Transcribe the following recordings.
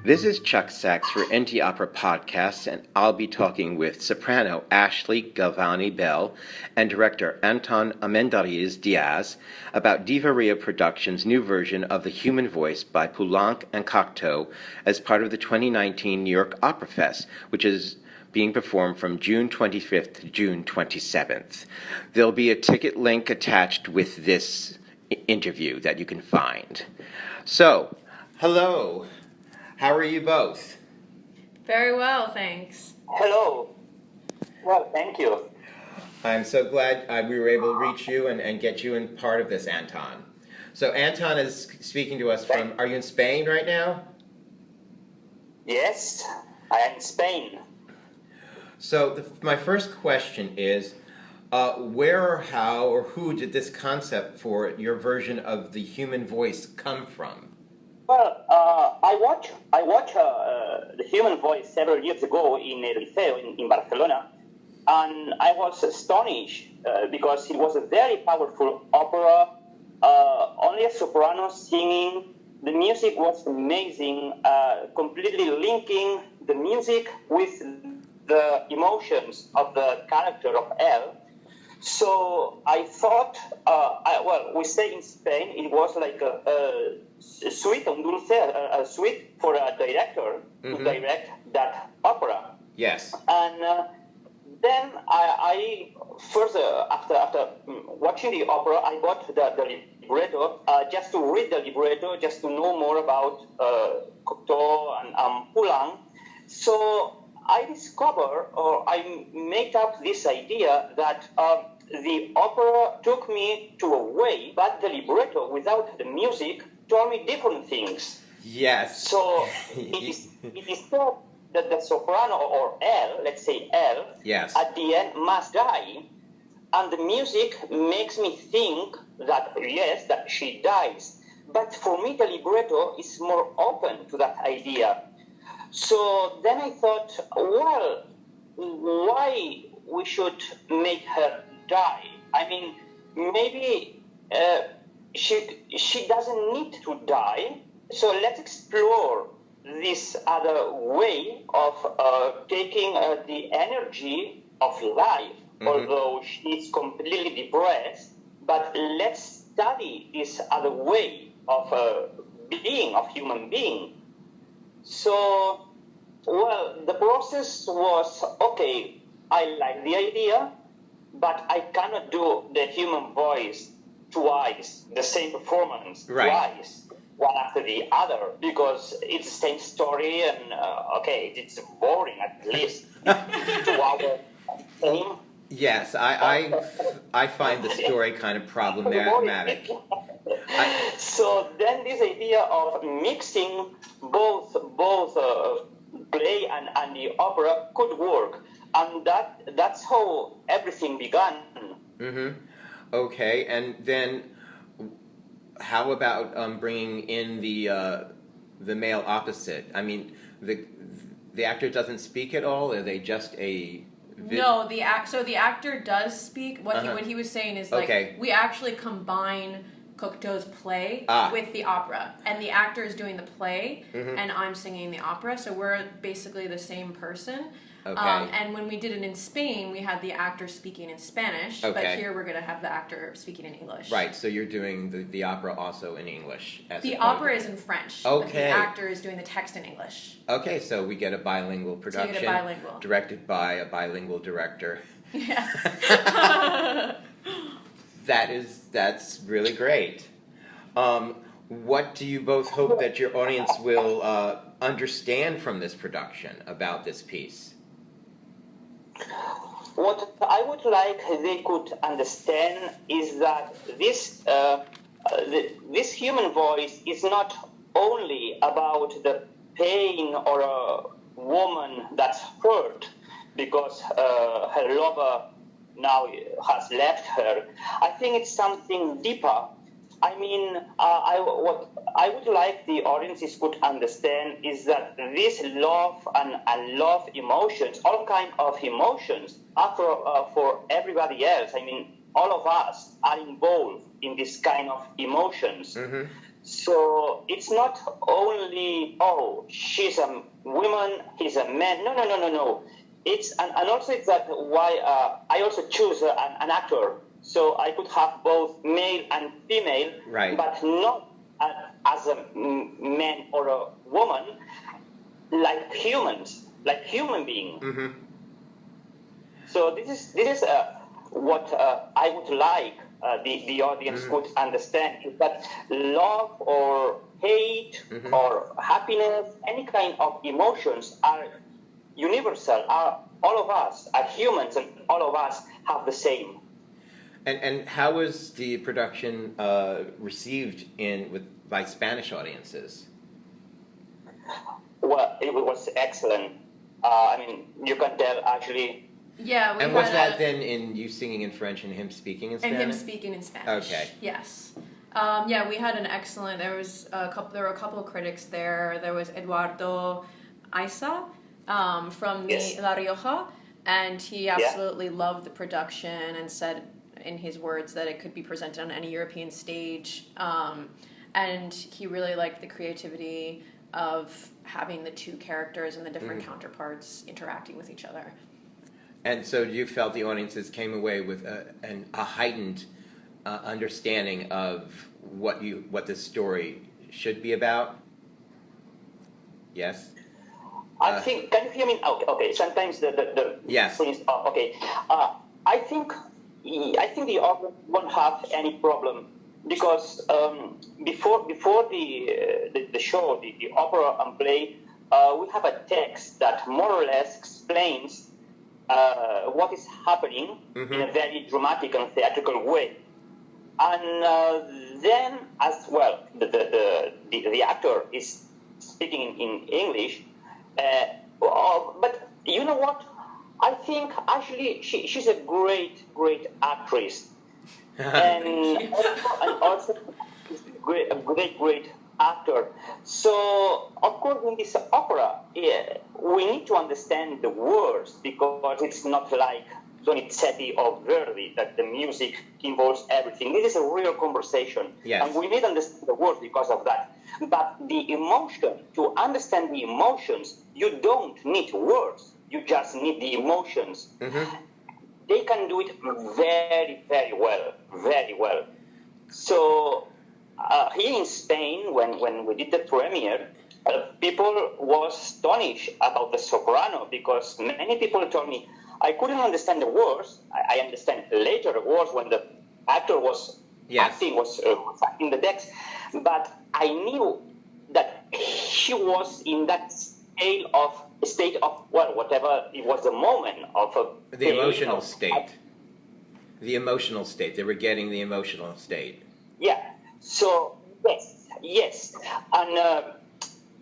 This is Chuck Sachs for NT Opera Podcasts, and I'll be talking with soprano Ashley Galvani Bell and director Antón Armendariz Diaz about Divaria Productions' new version of The Human Voice by Poulenc and Cocteau as part of the 2019 New York Opera Fest, which is being performed from June 25th to June 27th. There'll be a ticket link attached with this interview that you can find. So, hello. How are you both? Very well, thanks. Hello. Well, thank you. I'm so glad we were able to reach you and get you in part of this, Antón. So Antón is speaking to us from, are you in Spain right now? Yes, I am in Spain. So my first question is, where or how or who did this concept for your version of The Human Voice come from? Well, I watched The Human Voice several years ago in a liceo in Barcelona, and I was astonished because it was a very powerful opera, only a soprano singing. The music was amazing, completely linking the music with the emotions of the character of Elle. So I thought, we say in Spain, it was like a suite, un dulce, a suite for a director to direct that opera. Yes. And then I first, after watching the opera, I got the libretto, just to read the libretto, just to know more about Cocteau and Poulenc. So I discovered, or I made up this idea that the opera took me to a way, but the libretto, without the music, told me different things. Yes. So it is thought that the soprano, or Elle, let's say Elle, yes, at the end must die, and the music makes me think that, yes, that she dies. But for me, the libretto is more open to that idea. So then I thought, well, why we should make her die? I mean, maybe she doesn't need to die. So let's explore this other way of taking the energy of life, although she's completely depressed. But let's study this other way of being, of human being. So, well, the process was, okay, I like the idea, but I cannot do the human voice twice, the same performance twice, one after the other, because it's the same story and, it's boring at least. 2 hours, same. Yes, I find the story kind of problematic. So then this idea of mixing both play and the opera could work, and that's how everything began. Okay, and then how about bringing in the male opposite? I mean, the actor doesn't speak at all. Are they just a No, the actor does speak. What he was saying is we actually combine Cocteau's play with the opera, and the actor is doing the play, and I'm singing the opera, so we're basically the same person. Okay. And when we did it in Spain, we had the actor speaking in Spanish, but here we're going to have the actor speaking in English. Right, so you're doing the opera also in English. The opera is in French, but the actor is doing the text in English. Okay, so we get a bilingual production. So you get a bilingual. Directed by a bilingual director. Yes. That's really great. What do you both hope that your audience will understand from this production about this piece? What I would like they could understand is that this human voice is not only about the pain or a woman that's hurt because her lover now has left her. I think it's something deeper. I mean, what I would like the audiences could understand is that this love and love emotions, all kinds of emotions, are for everybody else. I mean, all of us are involved in this kind of emotions. Mm-hmm. So it's not only, oh, she's a woman, he's a man. No. It's and also it's that why I also choose an actor. So I could have both male and female, right, but not as a man or a woman, like humans, like human beings. Mm-hmm. So this is what I would like the audience could understand, is that love or hate or happiness, any kind of emotions are universal. Are all of us are humans, and all of us have the same. And how was the production received by Spanish audiences? Well, it was excellent. I mean, you can tell actually. Yeah. And was that then in you singing in French and him speaking in Spanish? And him speaking in Spanish. Okay. Yes. Yeah, we had an excellent. There were a couple of critics there. There was Eduardo Aiza from La Rioja, and he absolutely loved the production and said in his words that it could be presented on any European stage. And he really liked the creativity of having the two characters and the different counterparts interacting with each other. And so you felt the audiences came away with a heightened understanding of what the story should be about? Yes? I think, can you hear me? Okay. Sometimes the yes. Okay. I think the audience won't have any problem, because before the show, the opera and play, we have a text that more or less explains what is happening in a very dramatic and theatrical way. And then, as well, the actor is speaking in English, but you know what? I think actually she's a great actress, and also a great actor. So of course, in this opera, we need to understand the words, because it's not like Donizetti or Verdi that the music involves everything. This is a real conversation, and we need to understand the words because of that. But the emotion, to understand the emotions, you don't need words. You just need the emotions. Mm-hmm. They can do it very, very well. So here in Spain, when we did the premiere, people were astonished about the Soprano, because many people told me, I couldn't understand the words. I understand later the words when the actor was acting the text, but I knew that she was in that state of whatever it was, the moment of the emotional state. The emotional state. They were getting the emotional state. Yeah. So yes, and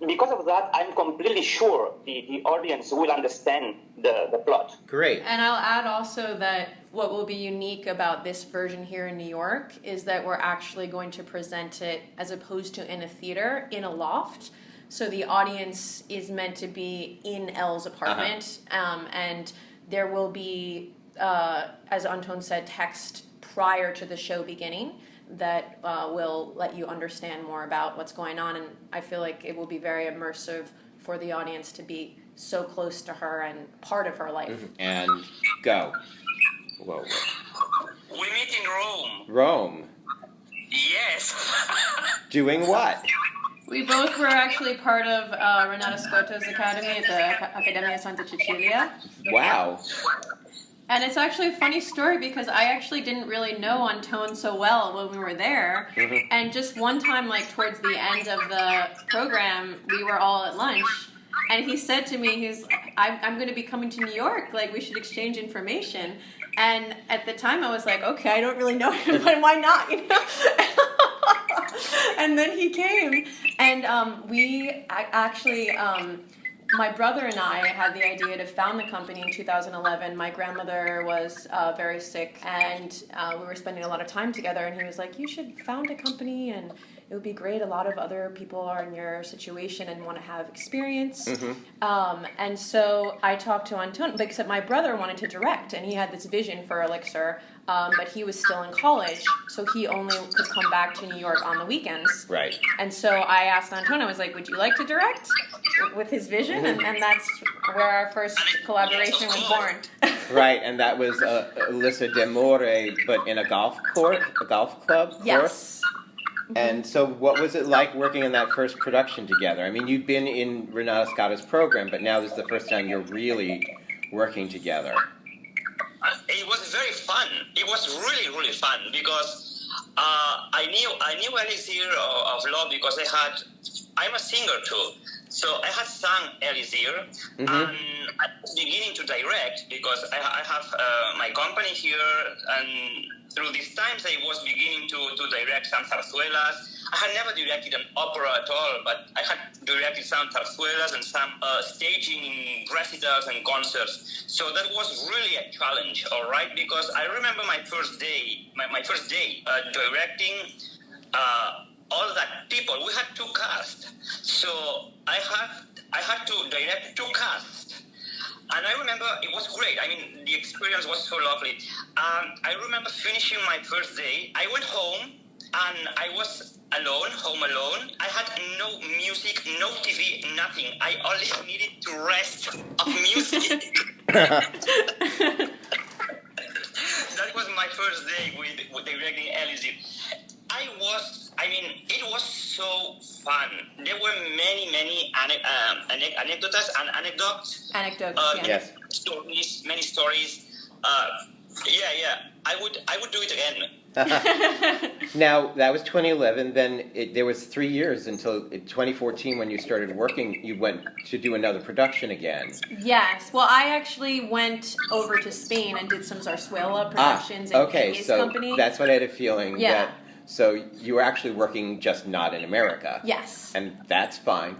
because of that, I'm completely sure the audience will understand the plot. Great. And I'll add also that what will be unique about this version here in New York is that we're actually going to present it, as opposed to in a theater, in a loft. So the audience is meant to be in Elle's apartment, and there will be, as Antón said, text prior to the show beginning that will let you understand more about what's going on. And I feel like it will be very immersive for the audience to be so close to her and part of her life. Mm-hmm. And go. Whoa. We meet in Rome. Rome? Yes. Doing what? We both were actually part of Renato Scotto's academy at the Accademia Santa Cecilia. Wow. And it's actually a funny story, because I actually didn't really know Antón so well when we were there. Mm-hmm. And just one time, like towards the end of the program, we were all at lunch. And he said to me, I'm going to be coming to New York. Like, we should exchange information. And at the time, I was like, okay, I don't really know him, but why not? You know? And then he came, and we actually... my brother and I had the idea to found the company in 2011. My grandmother was very sick, and we were spending a lot of time together, and he was like, you should found a company and, it would be great. A lot of other people are in your situation and want to have experience. And so I talked to Antón, because my brother wanted to direct, and he had this vision for Elixir, but he was still in college, so he only could come back to New York on the weekends. Right. And so I asked Antón, I was like, would you like to direct with his vision? And that's where our first collaboration was born. Right, and that was Lissa d'Amore, but in a golf club? Yes. And so what was it like working in that first production together? I mean, you've been in Renata Scotta's program, but now this is the first time you're really working together. It was very fun. It was really, really fun because I knew Elixir of Love because I'm a singer too. So I had sung Elixir, and I was beginning to direct because I have my company here, and through these times I was beginning to direct some zarzuelas. I had never directed an opera at all, but I had directed some zarzuelas and some staging recitals and concerts. So that was really a challenge, all right? Because I remember my first day directing all that people. We had 2 casts, so I had to direct 2 casts. And I remember it was great. I mean, the experience was so lovely. I remember finishing my first day. I went home, and I was home alone. I had no music, no TV, nothing. I only needed to rest of music. That was my first day with directing Elixir. It was so fun. There were many anecdotes. Yes. Stories, many stories. I would do it again. Now, that was 2011. Then there was 3 years until 2014 when you started working. You went to do another production again. Yes. Well, I actually went over to Spain and did some zarzuela productions in his company. That's what I had a feeling. Yeah. So you were actually working just not in America. Yes. And that's fine.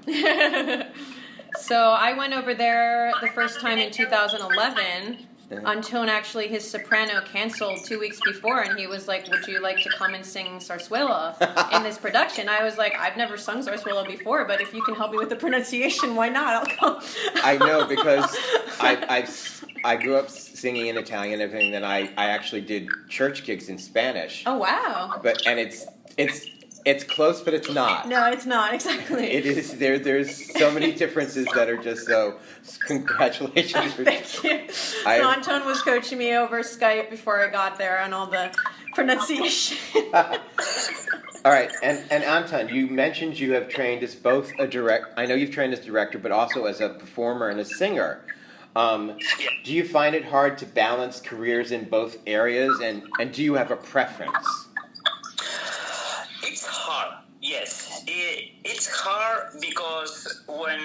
So I went over there the first time in 2011. Antón actually, his soprano canceled 2 weeks before, and he was like, would you like to come and sing zarzuela in this production? I was like, I've never sung zarzuela before, but if you can help me with the pronunciation, why not? I'll come. I know, because I grew up singing in Italian and everything, then I actually did church gigs in Spanish. Oh, wow. And it's close, but it's not. No, it's not, exactly. It is. There's so many differences that are just so. Congratulations. Thank you. So Antón was coaching me over Skype before I got there on all the pronunciation. All right, and Antón, you mentioned you have trained as both I know you've trained as director, but also as a performer and a singer. Do you find it hard to balance careers in both areas, and do you have a preference? It's hard, yes. It's hard because when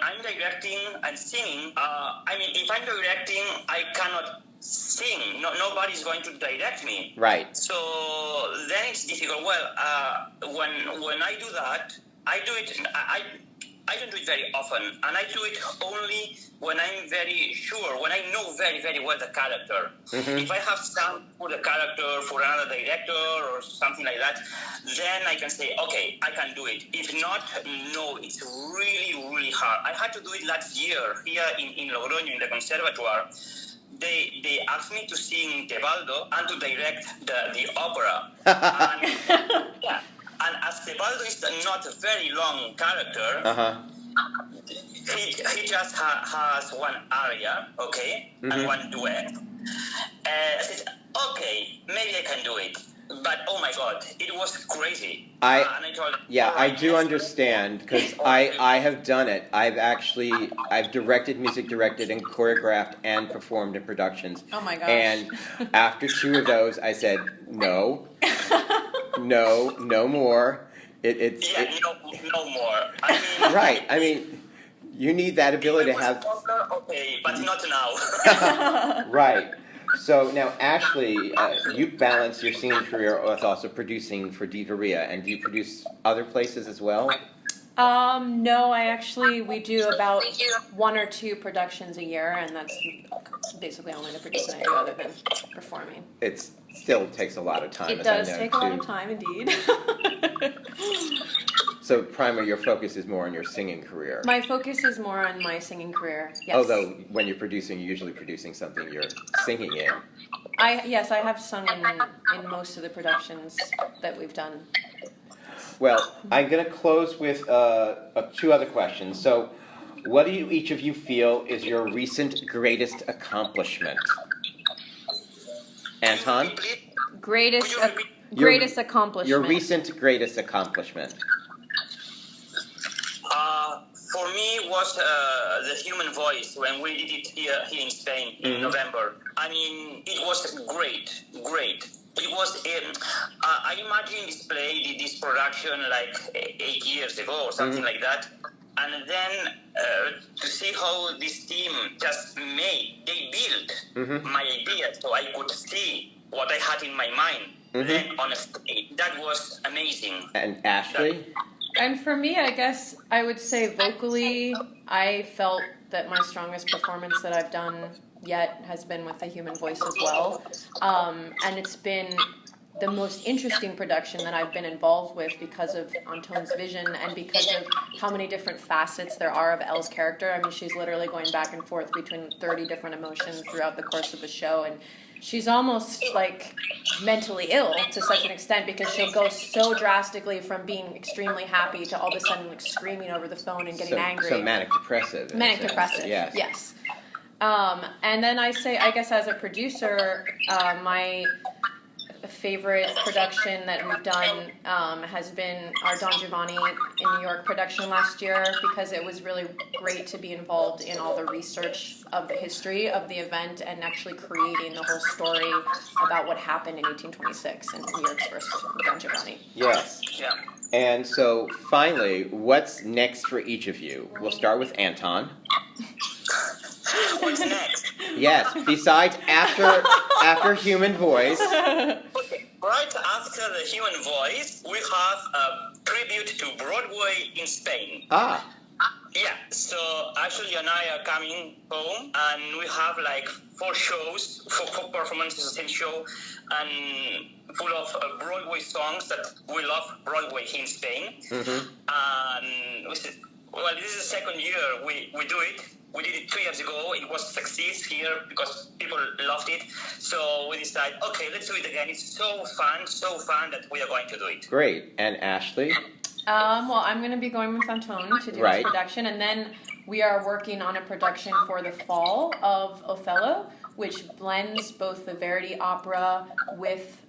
I'm directing and singing, if I'm directing, I cannot sing. Nobody's going to direct me. Right. So then it's difficult. Well, when I do that, I do it. I don't do it very often, and I do it only when I'm very sure, when I know very, very well the character. If I have some for the character, for another director, or something like that, then I can say, okay, I can do it. If not, no, it's really, really hard. I had to do it last year here in Logroño, in the Conservatoire. They asked me to sing Tebaldo and to direct the opera. And as Tebaldo is not a very long character, he just has one aria, okay, and one duet. I said, okay, maybe I can do it. But oh my God, it was crazy. I do understand, because I have done it. I've directed, music directed, and choreographed and performed in productions. Oh my gosh. And after 2 of those, I said, no. No more. No more. Right. You need that ability to have. Okay, but not now. Right. So now, Ashley, you balance your singing career with also producing for Divaria, and do you produce other places as well? No, we do about 1 or 2 productions a year, and that's basically only the producing I do other than performing. It still takes a lot of time. It does take a lot of time, indeed. So primary, your focus is more on your singing career. My focus is more on my singing career, yes. Although when you're producing, you're usually producing something you're singing in. Yes, I have sung in most of the productions that we've done. Well, I'm going to close with 2 other questions. So, what do each of you feel is your recent greatest accomplishment? Antón? Greatest accomplishment. Your recent greatest accomplishment. For me, was the human voice when we did it here in Spain in November. I mean, it was great. It was, I imagine this play, this production like 8 years ago or something like that. And then to see how this team just they built my idea so I could see what I had in my mind. Then on a stage, that was amazing. And Ashley? And for me, I guess I would say vocally, I felt that my strongest performance that I've done yet has been with the human voice as well. And it's been the most interesting production that I've been involved with because of Antón's vision and because of how many different facets there are of Elle's character. I mean, she's literally going back and forth between 30 different emotions throughout the course of the show, and she's almost like mentally ill to such an extent because she'll go so drastically from being extremely happy to all of a sudden like screaming over the phone and getting angry. So manic-depressive. Manic-depressive, yes. And then I guess as a producer, my favorite production that we've done has been our Don Giovanni in New York production last year because it was really great to be involved in all the research of the history of the event and actually creating the whole story about what happened in 1826 in New York's first Don Giovanni. Yes. Yeah. And so finally, what's next for each of you? We'll start with Antón. What's next? Yes, besides after Human Voice. Right after the Human Voice, we have a tribute to Broadway in Spain. Ah. Yeah, so Ashley and I are coming home, and we have like 4 shows, 4 performances, the same show, and full of Broadway songs that we love Broadway here in Spain. And we said, well, this is the second year we do it. We did it 2 years ago. It was a success here because people loved it. So we decided, okay, let's do it again. It's so fun that we are going to do it. Great. And Ashley? Well, I'm going to be going with Antón to do this production. And then we are working on a production for the fall of Othello, which blends both the Verdi opera with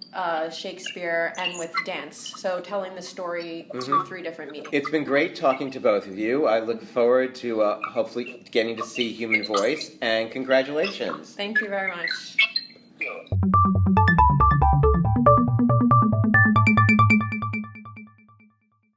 Shakespeare and with dance, so telling the story through 3 different mediums. It's been great talking to both of you. I look forward to hopefully getting to see Human Voice, and congratulations. Thank you very much.